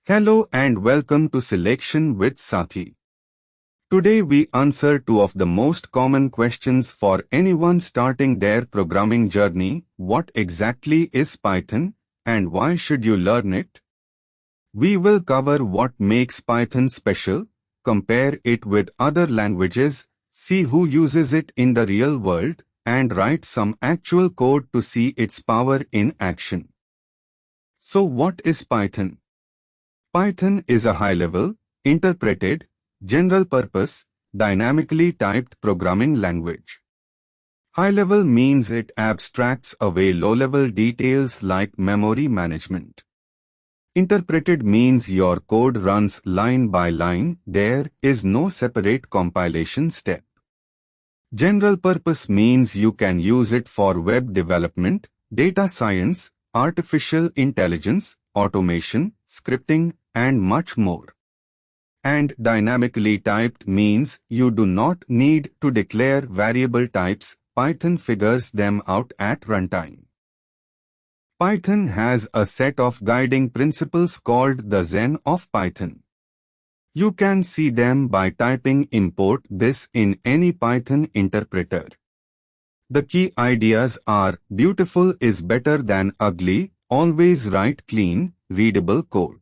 Hello and welcome to Selection with Sathi. Today we answer two of the most common questions for anyone starting their programming journey. What exactly is Python and why should you learn it? We will cover what makes Python special, compare it with other languages, see who uses it in the real world, and write some actual code to see its power in action. So what is Python? Python is a high-level, interpreted, general-purpose, dynamically typed programming language. High-level means it abstracts away low-level details like memory management. Interpreted means your code runs line by line, there is no separate compilation step. General-purpose means you can use it for web development, data science, artificial intelligence, automation, scripting, and much more. And dynamically typed means you do not need to declare variable types, Python figures them out at runtime. Python has a set of guiding principles called the Zen of Python. You can see them by typing import this in any Python interpreter. The key ideas are beautiful is better than ugly, always write clean, readable code.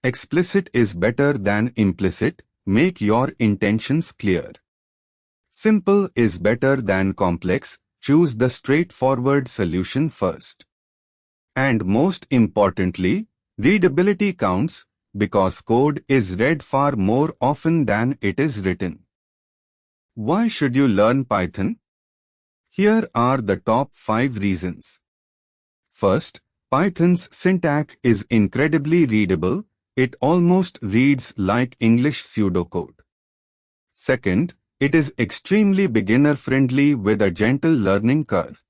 Explicit is better than implicit, make your intentions clear. Simple is better than complex, choose the straightforward solution first. And most importantly, readability counts, because code is read far more often than it is written. Why should you learn Python? Here are the top 5 reasons. First, Python's syntax is incredibly readable. It almost reads like English pseudocode. Second, it is extremely beginner-friendly with a gentle learning curve.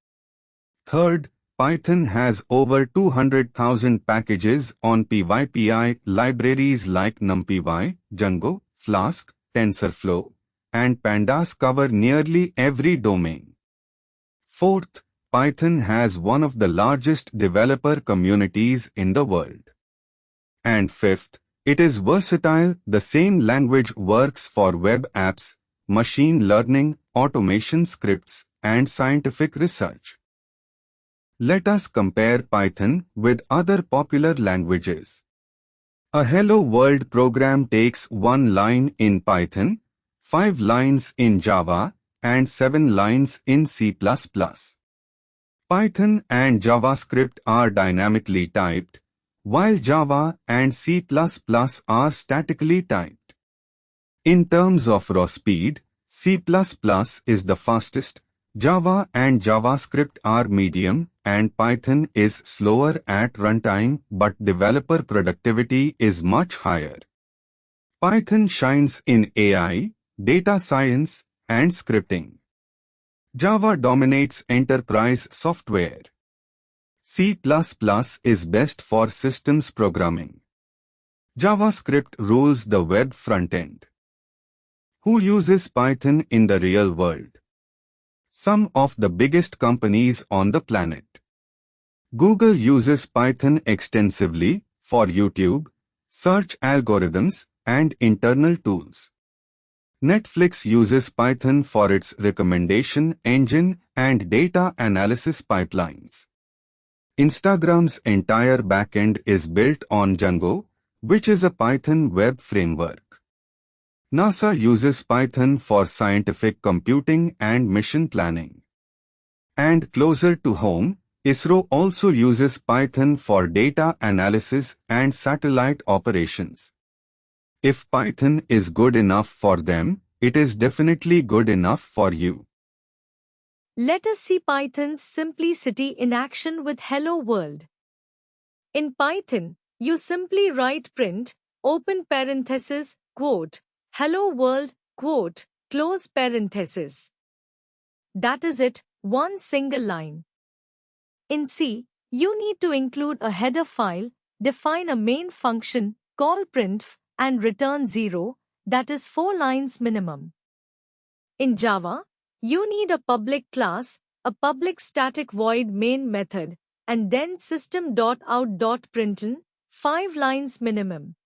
Third, Python has over 200,000 packages on PyPI libraries like NumPy, Django, Flask, TensorFlow, and pandas cover nearly every domain. Fourth, Python has one of the largest developer communities in the world. And fifth, it is versatile. The same language works for web apps, machine learning, automation scripts, and scientific research. Let us compare Python with other popular languages. A Hello World program takes 1 line in Python, 5 lines in Java, and 7 lines in C++. Python and JavaScript are dynamically typed, while Java and C++ are statically typed. In terms of raw speed, C++ is the fastest, Java and JavaScript are medium, and Python is slower at runtime, but developer productivity is much higher. Python shines in AI, data science, and scripting. Java dominates enterprise software. C++ is best for systems programming. JavaScript rules the web frontend. Who uses Python in the real world? Some of the biggest companies on the planet. Google uses Python extensively for YouTube, search algorithms, and internal tools. Netflix uses Python for its recommendation engine and data analysis pipelines. Instagram's entire backend is built on Django, which is a Python web framework. NASA uses Python for scientific computing and mission planning. And closer to home, ISRO also uses Python for data analysis and satellite operations. If Python is good enough for them, it is definitely good enough for you. Let us see Python's simplicity in action with Hello World. In Python, you simply write print, open parenthesis, quote, Hello World, quote, close parenthesis. That is it, one single line. In C, you need to include a header file, define a main function, call printf, and return 0, that is 4 lines minimum. In Java, you need a public class, a public static void main method, and then system.out.println, 5 lines minimum.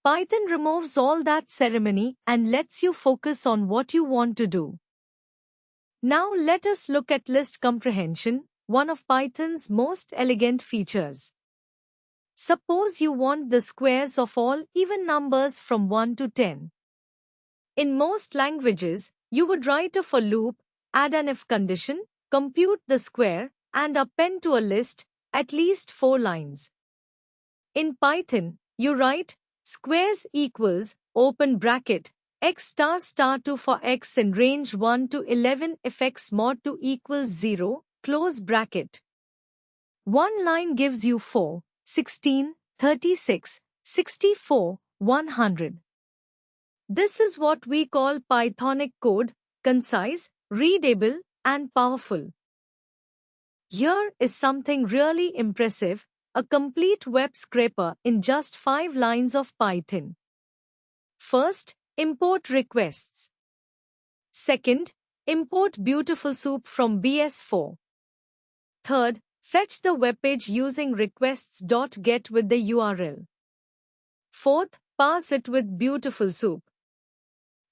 Python removes all that ceremony and lets you focus on what you want to do. Now let us look at list comprehension, one of Python's most elegant features. Suppose you want the squares of all even numbers from 1 to 10. In most languages, you would write a for loop, add an if condition, compute the square, and append to a list at least 4 lines. In Python, you write squares equals open bracket x star star 2 for x in range 1 to 11 if x mod 2 equals 0, close bracket. One line gives you 4, 16, 36, 64, 100. This is what we call Pythonic code, concise, readable, and powerful. Here is something really impressive, a complete web scraper in just 5 lines of Python. First, import requests. Second, import beautiful soup from BS4. Third, fetch the webpage using requests.get with the URL. Fourth, parse it with beautiful soup.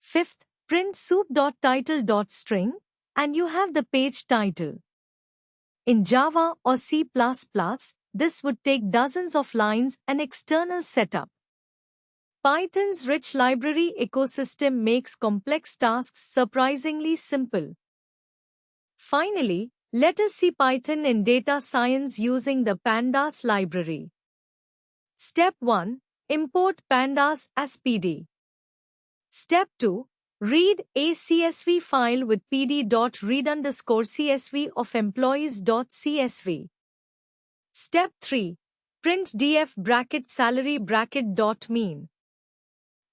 Fifth, print soup.title.string, and you have the page title. In Java or C++, this would take dozens of lines and external setup. Python's rich library ecosystem makes complex tasks surprisingly simple. Finally, let us see Python in data science using the pandas library. Step 1. Import pandas as PD. Step 2. Read a CSV file with pd.read_csv of employees.csv. Step 3. Print df bracket salary bracket dot mean.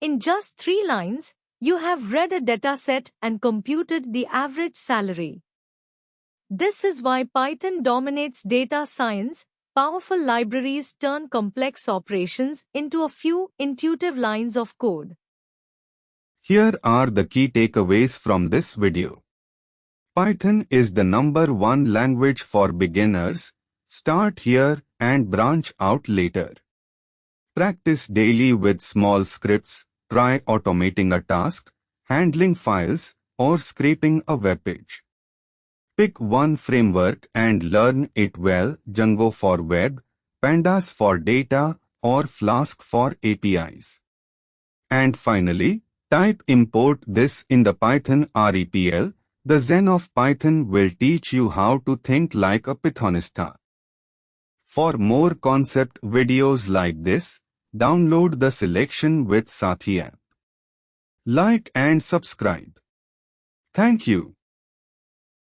In just 3 lines, you have read a dataset and computed the average salary. This is why Python dominates data science. Powerful libraries turn complex operations into a few intuitive lines of code. Here are the key takeaways from this video. Python is the #1 language for beginners. Start here and branch out later. Practice daily with small scripts. Try automating a task, handling files, or scraping a web page. Pick one framework and learn it well: Django for web, pandas for data, or Flask for APIs. And finally, type import this in the Python REPL. The Zen of Python will teach you how to think like a Pythonista. For more concept videos like this, download the Selection with Sathi app. Like and subscribe. Thank you.